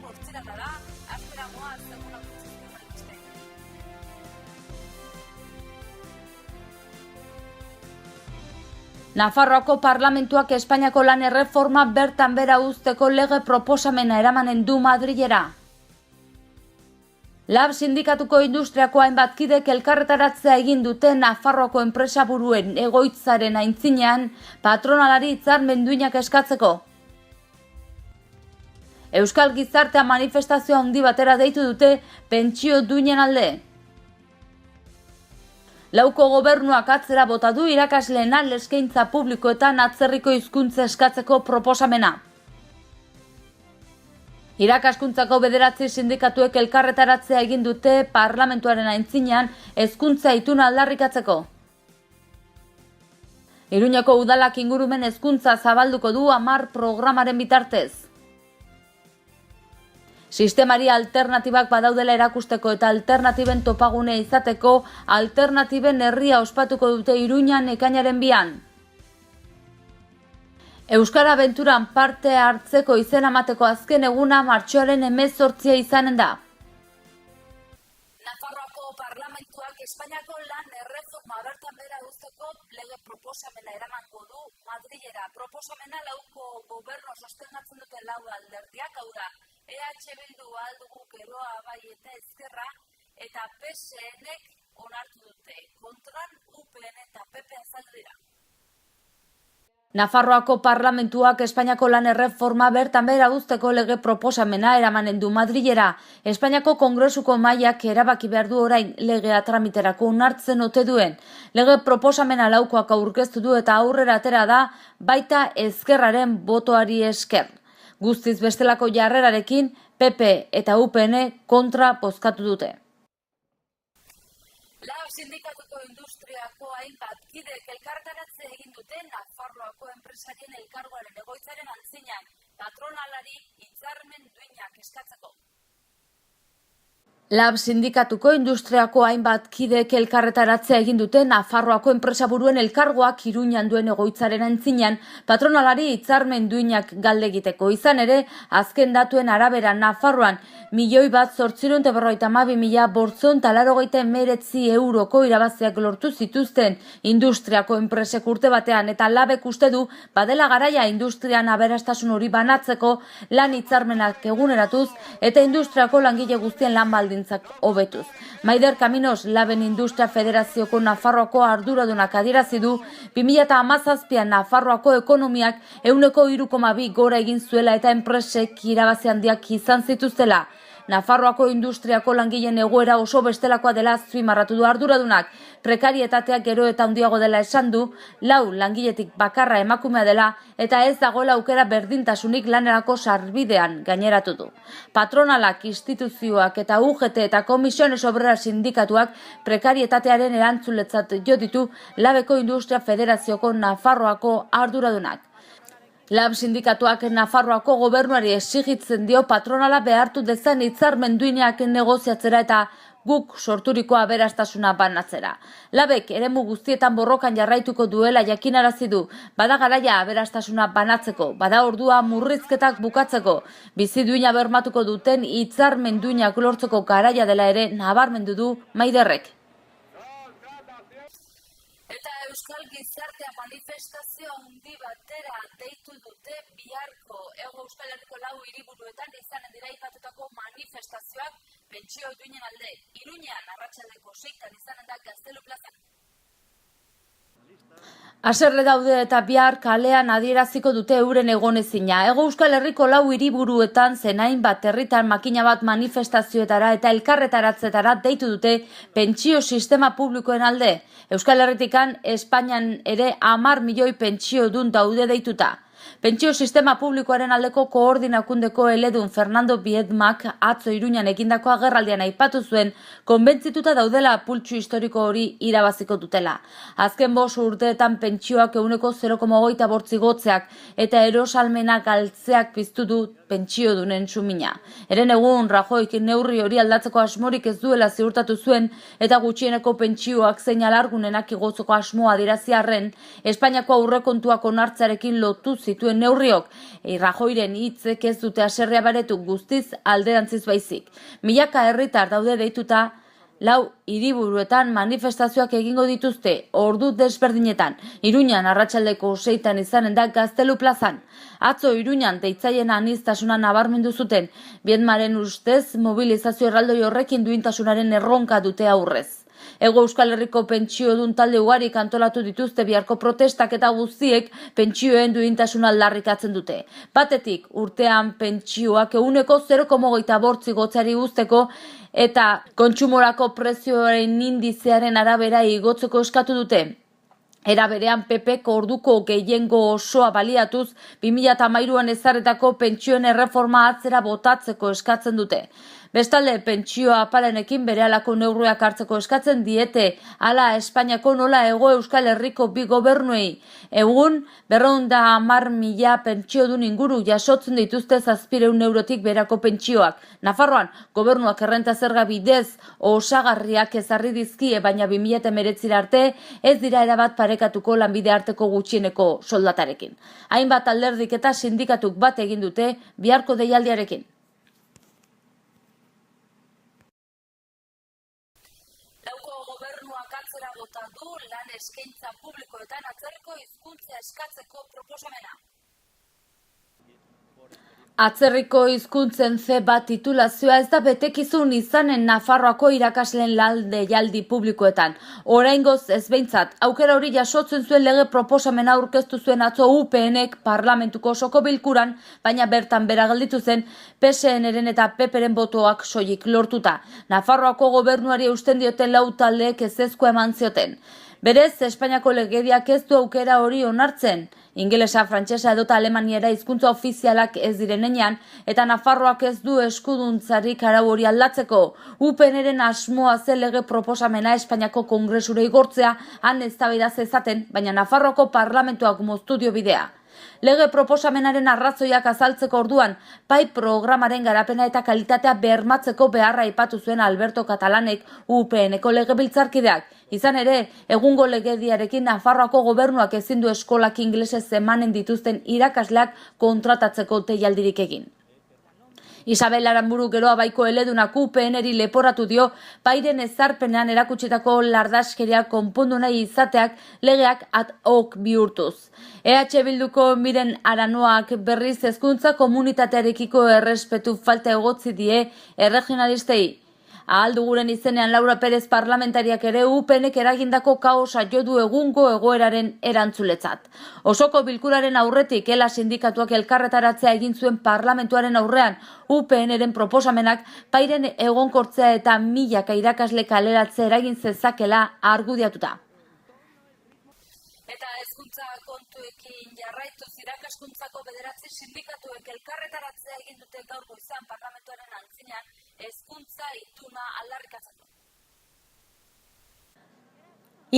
8 da, astera goaz, eguna gutxizko ikusten. Nafarroako Parlamentuak Espainiako lan erreforma bertan bera uzteko lege proposamena eramanen du Madrilera. Lab sindikatuko industriako hainbat kidek elkarretaratzea egin dute Nafarroako enpresaburuen egoitzaren aintzinean patronalari hitzarmen duinak eskatzeko. Euskal gizartea manifestazioa handi batera deitu dute pentsio duinen alde. Lauko gobernuak atzera bota du irakasleen eskaintza publikoetan atzerriko hizkuntza eskatzeko proposamena. Irakaskuntzako 9 sindikatuek elkarretaratzea egin dute Parlamentuaren aintzinean hezkuntza ituna aldarrikatzeko. Iruñeko udalak ingurumen hezkuntza zabalduko du 10 programaren bitartez. Sistemari alternatibak badaudela erakusteko eta alternatiben topagune izateko alternatiben herria ospatuko dute Iruñan ekainaren 2an. Euskara Abenturan parte hartzeko izena emateko azken eguna martxoaren 18 izanen da. Nafarroako Parlamentuak Espainiako lan erreforma bertan bera uzteko lege proposamena eramango du Madrilera. Proposamena lauko gobernu sostengatzen dute 4 alderdiak, hau da, EH Bildu, Aldugu, Geroa, Bai eta Ezkerra, eta PSNek onartu dute. Kontran UPN eta PP azaldu dira. Nafarroako Parlamentuak Espainiako lan erreforma bertan bera uzteko lege proposamena eramanen du Madrilera. Espainiako Kongresuko mahaiak erabaki behar du orain legea tramiterako onartzen ote duen. Lege proposamena laukoak aurkeztu du eta aurrera atera da baita Ezkerraren botoari esker. Guztiz bestelako jarrerarekin PP eta UPN kontra bozkatu dute. Lab sindikatuko industriako hainbat kidek elkarretaratzea egin dute Nafarroako enpresarien elkargoaren egoitzaren aintzinean patronalari hitzarmen duinak eskatzeko. Lab sindikatuko industriako hainbat kidek elkarretaratzea egin dute Nafarroako enpresaburuen elkargoak Iruñan duen egoitzaren aintzinean patronalari hitzarmen duinak galde egiteko. Izan ere, azken datuen arabera Nafarroan 1.852.589 euroko irabaziak lortu zituzten industriako enpresek urte batean eta Labek uste du badela garaia industrian aberastasun hori banatzeko lan hitzarmenak eguneratuz eta industriako langile guztien lan baldintzak hobetuz. Maider Kaminos, Laben Industria Federazioko Nafarroako arduradunak adierazi du 2017an Nafarroako ekonomiak 3,2 gora egin zuela eta enpresek irabazi handiak izan zituztela. Nafarroako industriako langileen egoera oso bestelakoa dela azpimarratu du arduradunak. Prekarietateak gero eta handiago dela esan du, 4 langiletik bakarra emakumea dela eta ez dagoela aukera berdintasunik lanerako sarbidean gaineratu du. Patronalak, instituzioak eta UGT eta Komisiones Obreras sindikatuak prekarietatearen erantzuletzat jo ditu Labeko Industria Federazioko Nafarroako arduradunak. Lab sindikatuak Nafarroako gobernuari exigitzen dio patronala behartu dezan hitzarmen duinak negoziatzera eta guk sorturiko aberastasuna banatzera. Labek eremu guztietan borrokan jarraituko duela jakinarazi du, bada garaia aberastasuna banatzeko, bada ordua murrizketak bukatzeko, bizi duina bermatuko duten hitzarmen duinak lortzeko garaia dela ere nabarmendu du Maiderrek. Eta Euskal gizartea manifestazio handi batera deitu dute biharko Hego Euskal Herriko 4 hiriburuetan izanen dira aipatutako manifestazioak pentsio duinen alde. Iruñean arratsaldeko 6 izanen da Gaztelu plazan. Haserre daude eta bihar kalean adieraziko dute euren egonezina. Hego Euskal Herriko 4 hiriburuetan zenain bat herritan makina bat manifestazioetara eta elkarretaratzetara deitu dute pentsio sistema publikoen alde. Euskal Herritikan Espainian ere 10 milioi pentsio dun daude deituta. Pentsio sistema publikoaren aldeko koordinakundeko eledun Fernando Biedmak atzo Iruñan egindako agerraldian aipatu zuen konbentzituta daudela pultsu historiko hori irabaziko dutela. Azken 5 urteetan pentsioak 0,28 igotzeak eta erosalmena galtzeak piztu du pentsio dunen sumina. Eren egun Rajoyk neurri hori aldatzeko asmorik ez duela ziurtatu zuen eta gutxieneko pentsioak zein alargunenak igotzeko asmoa adierazi arren, Espainiako aurrekontuak onartzearekin lotu zituen zituen neurriok. Rajoyren hitzek ez dute haserrea baretu, guztiz alderantziz baizik. Milaka herritar daude deituta, 4 hiriburuetan manifestazioak egingo dituzte, ordu desberdinetan. Iruñan arratsaldeko 6 izanen da Gaztelu plazan. Atzo Iruñan deitzaien aniztasuna nabarmendu zuten. Biedmaren ustez, mobilizazio erraldoi horrekin duintasunaren erronka dute aurrez. Hego Euskal Herriko pentsiodun talde ugarik antolatu dituzte biharko protestak eta guztiek pentsioen duintasuna aldarrikatzen dute. Batetik, urtean pentsioak 0,8 igotzari guzteko eta kontsumorako prezioaren indizearen arabera igotzeko eskatu dute. Era berean PP orduko gehiengo osoa baliatuz 2013an ezarritako pentsioen erreforma atzera botatzeko eskatzen dute. Bestalde, pentsioa apalenekin berehalako neurriak hartzeko eskatzen diete, hala Espainiako nola Hego Euskal Herriko bi gobernuei. Egun, 210.000 pentsiodun inguru jasotzen dituzte 700 eurotik berako pentsioak. Nafarroan, gobernuak errenta zerga bidez osagarriak ezarri dizkie, baina 2019 arte ez dira erabat parekatuko lanbide arteko gutxieneko soldatarekin. Hainbat alderdik eta sindikatuk bat egin dute biharko deialdiarekin. Du lan eskaintza publikoetan atzerriko hizkuntza eskatzeko proposamena. Atzerriko hizkuntzen C1 titulazioa ez da betekizun izanen Nafarroako irakasleen lan deialdi publikoetan. Oraingoz ez behintzat, aukera hori jasotzen zuen lege proposamena aurkeztu zuen atzo UPNek parlamentuko osoko bilkuran, baina bertan bera gelditu zen PSNren eta PPren botoak soilik lortuta. Nafarroako gobernuari eusten dioten 4 taldeek ezezkoa eman zioten. Berez, Espainiako legediak ez du aukera hori onartzen. Ingelesa, frantsesa edota alemaniera hizkuntza ofizialak ez direnean eta Nafarroak ez du eskuduntzarik arau hori aldatzeko. UPNren asmoa zen lege proposamena Espainiako Kongresura igortzea, han eztabaida zezaten, baina Nafarroako parlamentuak moztu dio bidea. Lege proposamenaren arrazoiak azaltzeko orduan, pai programaren garapena eta kalitatea bermatzeko beharra aipatu zuen Alberto Catalanek UPNeko legebiltzarkideak. Izan ere, egungo legediarekin Nafarroako gobernuak ezin du eskolak ingelesez emanen dituzten irakasleak kontratatzeko deialdirik egin. Isabel Aranburu geroa baiko eledunak UPNeri leporatu dio, pairen ezarpenean erakutsitako lardaskeria konpondu nahi izateak legeak ad hoc bihurtuz. EH Bilduko Miren Aranoak berriz hezkuntza komunitatearekiko errespetu falta egotzi die erregionalistei. Ahal duguren izenean Laura Perez parlamentariak ere UPNek eragindako kaosa jo du egungo egoeraren erantzuletzat. Osoko bilkuraren aurretik ELA sindikatuak elkarretaratzea egin zuen parlamentuaren aurrean UPNren proposamenak pairen egonkortzea eta milaka irakasle kaleratzea eragin zezakela argudiatuta. Eta hezkuntza kontuekin jarraituz irakaskuntzako 9 sindikatuek elkarretaratzea egin dute gaur goizan parlamentuaren antzinean hezkuntza ituna aldarrikatzen du.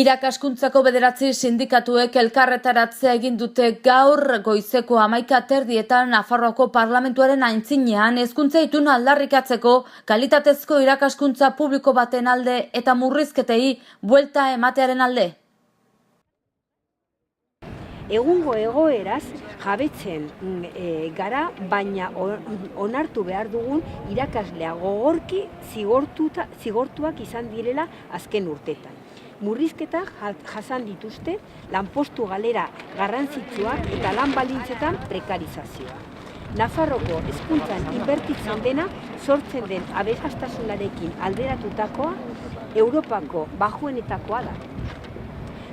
Irakaskuntzako 9 sindikatuek elkarretaratzea egin dute gaur goizeko 11:30 Nafarroako parlamentuaren aintzinean hezkuntza ituna aldarrikatzeko kalitatezko irakaskuntza publiko baten alde eta murrizketei buelta ematearen alde. Egungo egoeraz jabetzen gara, baina onartu behar dugun irakaslea gogorki zigortuak izan direla azken urtetan. Murrizketak jasan dituzte lanpostu galera garrantzitsuak eta lan baldintzetan prekarizazioa. Nafarroko hezkuntzan inbertitzen dena sortzen den aberastasunarekin alderatutakoa Europako bajuenetakoa da.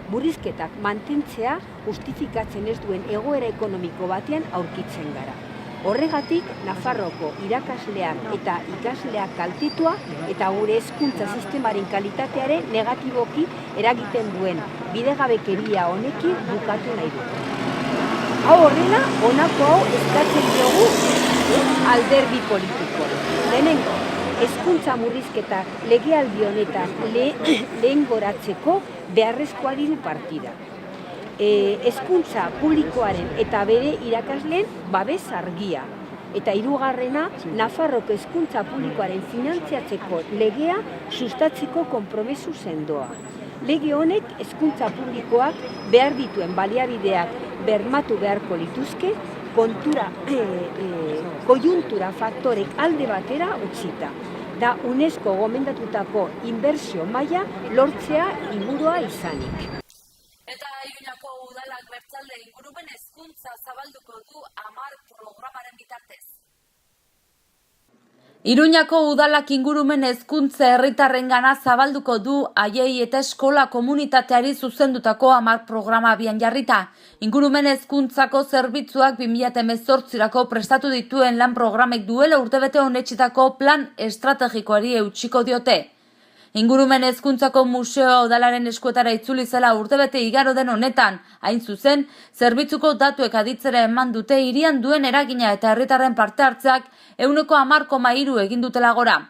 Murrizketak mantentzea justifikatzen ez duen egoera ekonomiko batean aurkitzen gara. Horregatik, Nafarroko irakasleak eta ikasleak kaltitua eta gure hezkuntza sistemaren kalitateare negatiboki eragiten duen bidegabekeria honekin bukatu nahi dute. Hau horrela, honako hau eskatzen diogu alderdi politiko. Lehenengo, hezkuntza murrizketak legealdi honetan lehengoratzeko beharrezkoa diru partida. Hezkuntza publikoaren eta bere irakasleen babes argia. Eta hirugarrena, Nafarroko hezkuntza publikoaren finantziatzeko legea sustatzeko konpromesu sendoa. Lege honek hezkuntza publikoak behar dituen baliabideak bermatu beharko lituzke, koiuntura faktorek alde batera utzita. Da UNESCO gomendatutako inbertsio maila lortzea helburua izanik. Eta Iruñako udalak bertzalde ingurumen hezkuntza zabalduko du 10 programaren bitartez. Iruñako udalak ingurumen hezkuntza herritarrengana zabalduko du haiei eta eskola komunitateari zuzendutako 10 programa abian jarrita. Ingurumen hezkuntzako zerbitzuak 2018rako prestatu dituen lan programek duela urtebete onetsitako plan estrategikoari eutsiko diote. Ingurumen hezkuntzako museo udalaren eskuetara itzuli zela urtebete igaro den honetan, hain zuzen, zerbitzuko datuek aditzera eman dute hirian duen eragina eta herritarren parte hartzeak 10,3 egin dutela gora.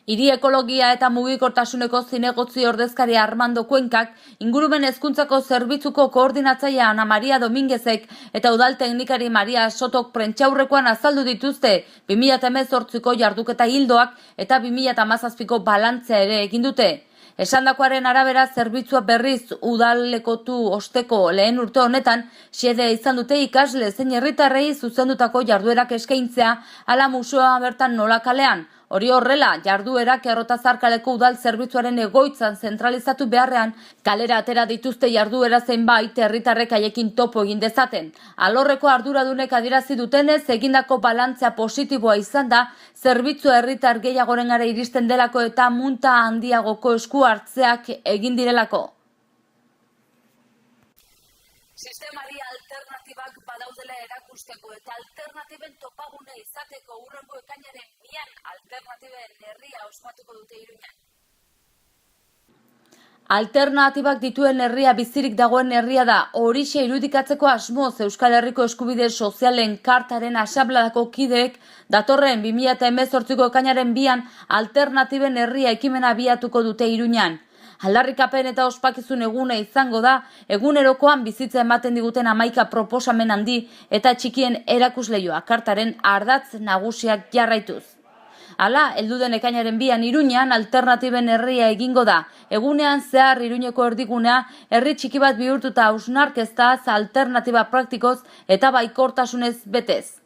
Hiri ekologia eta mugikortasuneko zinegotzi ordezkaria Armando Kuenkak, ingurumen hezkuntzako zerbitzuko koordinatzailea Ana Maria Dominguezek eta udal teknikari Maria Sotok prentsaurrekoan azaldu dituzte 2018ko jarduketa hildoak eta 2017ko balantzea ere egin dute. Esandakoaren arabera zerbitzua berriz udalekotu osteko lehen urte honetan xedea izan dute ikasle zein herritarrei zuzendutako jarduerak eskaintzea ala museoa bertan nola kalean. Hori horrela, jarduerak Errotazarkaleko udal zerbitzuaren egoitzan zentralizatu beharrean, kalera atera dituzte jarduera zenbait herritarrek haiekin topo egin dezaten. Alorreko arduradunek adierazi dutenez, egindako balantzea positiboa izan da, zerbitzu herritar gehiagorengara iristen delako eta munta handiagoko esku hartzeak egin direlako. Sistemari alternatibak badaudela erakusteko eta alternatiben topagune izateko hurrengo ekainaren 2 alternatiben herria ospatuko dute Iruñan. Alternatibak dituen herria bizirik dagoen herria da, horixe irudikatzeko asmoz Euskal Herriko Eskubide Sozialen Kartaren asambleako kideek datorren 2018ko ekainaren 2 alternatiben herria ekimena abiatuko dute Iruñan. Aldarrikapen eta ospakizun eguna izango da, egunerokoan bizitza ematen diguten 11 proposamen handi eta txikien erakusleioa kartaren ardatz nagusiak jarraituz. Hala, heldu den ekainaren 2 Iruñan alternatiben herria egingo da. Egunean zehar Iruñeko erdigunea herri txiki bat bihurtuta hausnarkeztaz, alternatiba praktikoz eta baikortasunez betez.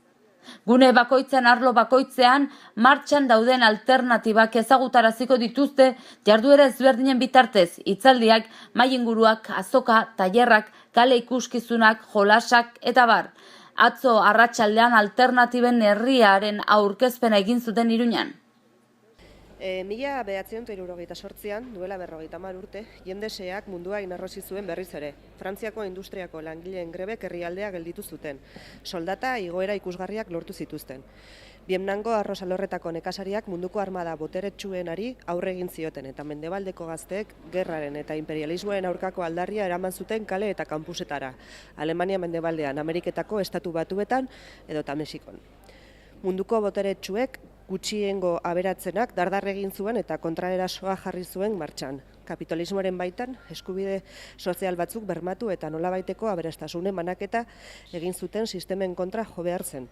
Gune bakoitzean arlo bakoitzean martxan dauden alternatibak ezagutaraziko dituzte jarduera ezberdinen bitartez, hitzaldiak, mahai inguruak, azoka, tailerrak, kale ikuskizunak, jolasak eta bar. Atzo arratsaldean alternatiben herriaren aurkezpena egin zuten Iruñan. 1978an, duela 50 urte, jendeseak mundua inarrosi zuen berriz ere. Frantziako industriako langileen grebek herrialdea gelditu zuten. Soldata igoera ikusgarriak lortu zituzten. Vietnamgo arrosalorretako nekazariak munduko armada boteretsuenari aurre egin zioten eta mendebaldeko gazteek gerraren eta imperialismoen aurkako aldarria eraman zuten kale eta kanpusetara. Alemania mendebaldean, Ameriketako Estatu Batuetan edota Mexikon. Munduko boteretsuek gutxiengo aberatzenak dardar egin zuen eta kontraerasoa jarri zuen martxan. Kapitalismoaren baitan, eskubide sozial batzuk bermatu eta nolabaiteko aberastasune manaketa egin zuten sistemen kontra jo behar zen.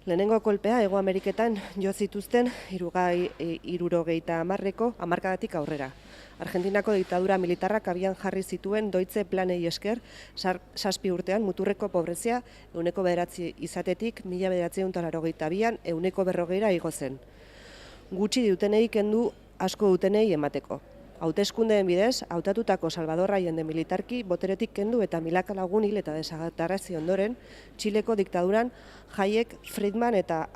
Lehenengo kolpea Hego Ameriketan jo zituzten 70ko hamarkadatik aurrera. Argentinako diktadura militarrak abian jarri zituen doitze planei esker, 7 urtean muturreko pobrezia 9% izatetik 1982an 140ra igo zen. Gutxi dutenei kendu, asko dutenei emateko. Hauteskundeen bidez, hautatutako Salvador Allende militarki boteretik kendu eta milaka lagun hil eta desagertarazi ondoren, Txileko diktaduran Hayek, Friedman eta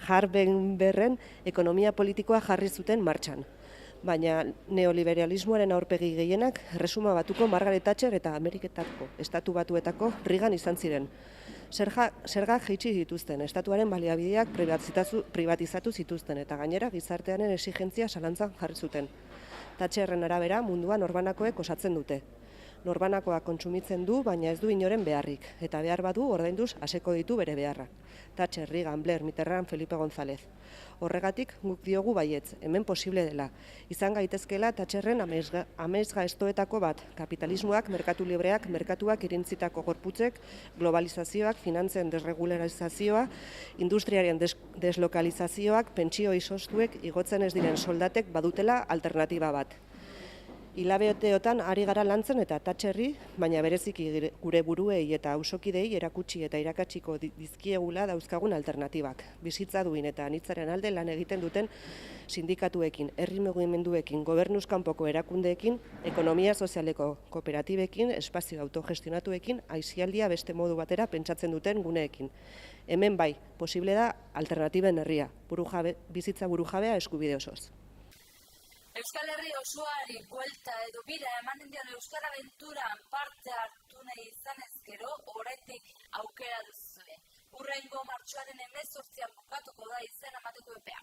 Hardenbergren ekonomia politikoa jarri zuten martxan. Baina neoliberalismoaren aurpegi gehienak Erresuma Batuko Margaret Thatcher eta Ameriketako Estatu Batuetako Reagan izan ziren. Zergak jaitsi dituzten, estatuaren baliabideak privatizatu zituzten eta gainera gizartearen exigentzia zalantzan jarri zuten. Thatcherren arabera mundua norbanakoek osatzen dute. Norbanakoa kontsumitzen du, baina ez du inoren beharrik, eta behar badu ordainduz aseko ditu bere beharrak. Thatcher, Reagan, Blair, Mitterrand, Felipe González. Horregatik guk diogu baietz, hemen posible dela. Izan gaitezkela Thatcherren amesgaiztoetako bat, kapitalismoak, merkatu libreak, merkatuak irintzitako gorputzek, globalizazioak, finantzen desregularizazioa, industriaren deslokalizazioak, pentsio izostuek, igotzen ez diren soldatek badutela alternatiba bat. Hilabeteotan ari gara lantzen eta tatxerri, baina bereziki gure buruei eta auzokideei erakutsi eta irakatsiko dizkiegula dauzkagun alternatibak. Bizitza duin eta anitzaren alde lan egiten duten sindikatuekin, herri mugimenduekin, gobernuz kanpoko erakundeekin, ekonomia sozialeko kooperatibekin, espazio autogestionatuekin, aisialdia beste modu batera pentsatzen duten guneekin. Hemen bai, posible da alternatiben herria, bizitza burujabea eskubide osoz. Euskal Herri osoari buelta edo bira emanen dion Euskara Abenturan parte hartu nahi izanez gero, oraindik aukera duzue. Hurrengo martxoaren 18an bukatuko da izena emateko epea.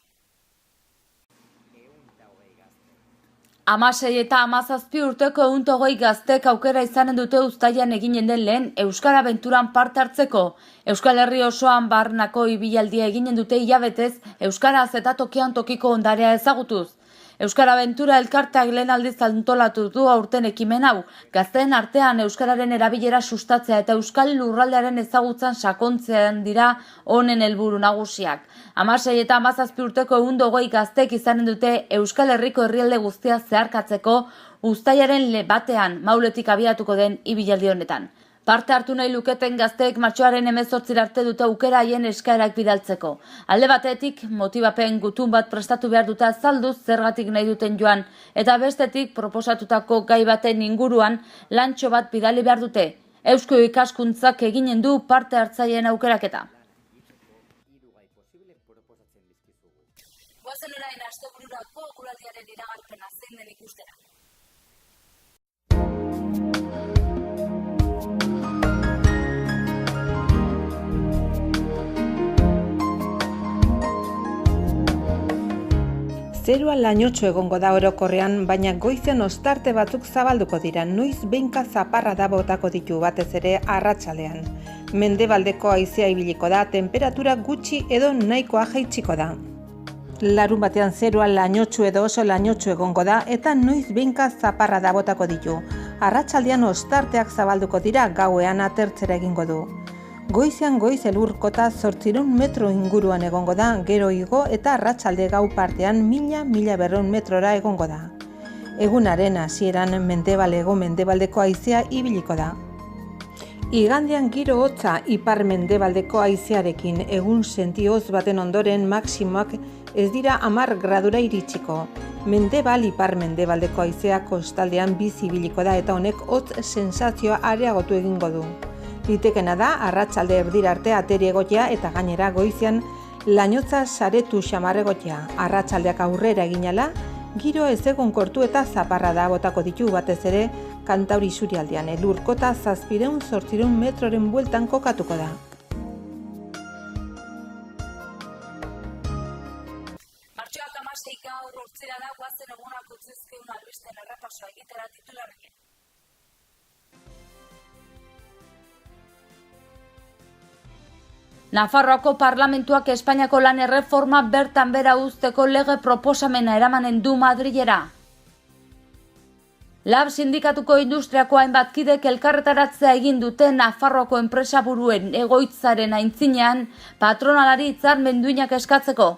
16 eta 17 urteko 120 gaztek aukera izanen dute uztailan eginen den lehen Euskara Abenturan parte hartzeko. Euskal Herri osoan barnako ibilaldia eginen dute hilabetez euskaraz eta tokian tokiko ondarea ezagutuz. Euskara Abentura elkarteak lehen aldiz antolatu du aurten ekimen hau, gazteen artean euskararen erabilera sustatzea eta euskal lurraldearen ezagutzan sakontzean dira honen helburu nagusiak. 16 eta 17 urteko 120 gaztek izanen dute Euskal Herriko herrialde guztia zeharkatzeko uztailaren batean mauletik abiatuko den ibilaldi honetan. Parte hartu nahi luketen gazteek martxoaren 18 arte dute aukera haien eskaerak bidaltzeko. Alde batetik, motibapen gutun bat prestatu behar dute azalduz zergatik nahi duten joan, eta bestetik proposatutako gai baten inguruan lantxo bat bidali behar dute. Eusko ikaskuntzak eginen du parte hartzaileen aukeraketa. Goazen orain astebururako eguraldiaren iragarpena zein den ikustera. Zerua lainotxo egongo da orokorrean, baina goizean ostarte batzuk zabalduko dira, noiz behinka zaparrada botako ditu batez ere arratsaldean. Mendebaldeko haizea ibiliko da, temperatura gutxi edo nahikoa jaitsiko da. Larun batean zerua lainotxo edo oso lainotxo egongo da eta noiz behinka zaparrada botako ditu. Arratsaldean ostarteak zabalduko dira, gauean atertzera egingo du. Goizean goiz elurkota 800 metro inguruan egongo da, gero igo eta arratsalde gau partean 1000-1200 metrora egongo da. Egunaren hasieran mendebaldeko haizea ibiliko da. Igandean giro hotza ipar-mendebaldeko haizearekin egun sentioz baten ondoren maximoak ez dira 10 gradura iritsiko. Ipar-mendebaldeko haizea kostaldean bizi ibiliko da eta honek hotz sensazioa areagotu egingo du. Litekena da, arratsalde erdira arte ateri egotea eta gainera goizean lainotza saretu xamar egotea. Arratsaldeak aurrera eginala, giro ezegonkortu eta zaparrada botako ditu batez ere Kantauri isurialdean. Elurkota 700-800 metroren bueltan kokatuko da. Martxoak 16 gaur urtzira da, goazen egunak utzizkeun albisten errepasoa egitera titularrekin. Nafarroako Parlamentuak Espainiako lan erreforma bertan bera uzteko lege proposamena eramanen du Madrilera. Lab sindikatuko industriako hainbat kidek elkarretaratzea egin dute Nafarroako enpresaburuen egoitzaren aintzinean patronalari hitzarmen duinak eskatzeko.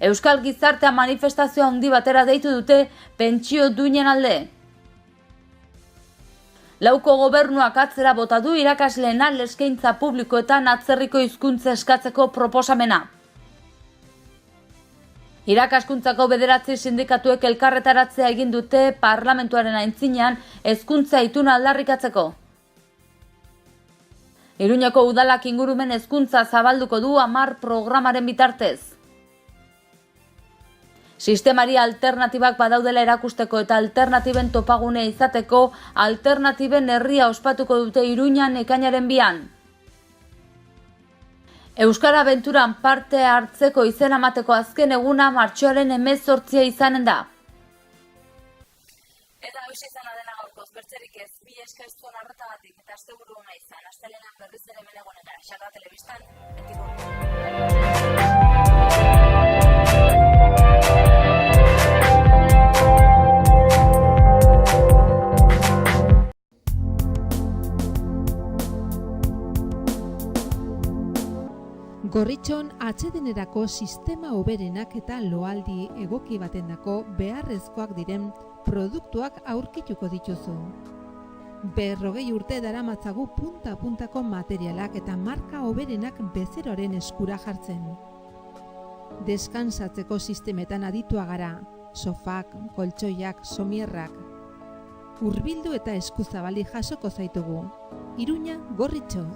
Euskal gizartea manifestazio handi batera deitu dute pentsio duinen alde. Lauko gobernuak atzera bota du irakasleen eskaintza publikoetan atzerriko hizkuntza eskatzeko proposamena. Irakaskuntzako 9 sindikatuek elkarretaratzea egin dute parlamentuaren aintzinean hezkuntza ituna aldarrikatzeko. Iruñeko udalak ingurumen hezkuntza zabalduko du 10 programaren bitartez. Sistemari alternatibak badaudela erakusteko eta alternatiben topagune izateko alternatiben herria ospatuko dute Iruñan ekainaren 2an. Euskara Abenturan parte hartzeko izena emateko azken eguna martxoaren 18 izanen da. Eta hoxe izan adena gaurkoz, bertzerik ez, bi esker zuen arretagatik eta asteburu ona izan. Astelehenan berriz ere hemen egonetara, Xarra Telebistan, betiko. Gorritxo Gorritxon atsedenerako sistema hoberenak eta loaldi egoki batendako beharrezkoak diren produktuak aurkituko dituzu. 40 urte daramatzagu punta-puntako materialak eta marka hoberenak bezeroaren eskura jartzen. Deskansatzeko sistemetan aditua gara, sofak, koltsoiak, somierrak. Hurbildu eta eskuzabali jasoko zaitugu. Iruña, Gorritxo.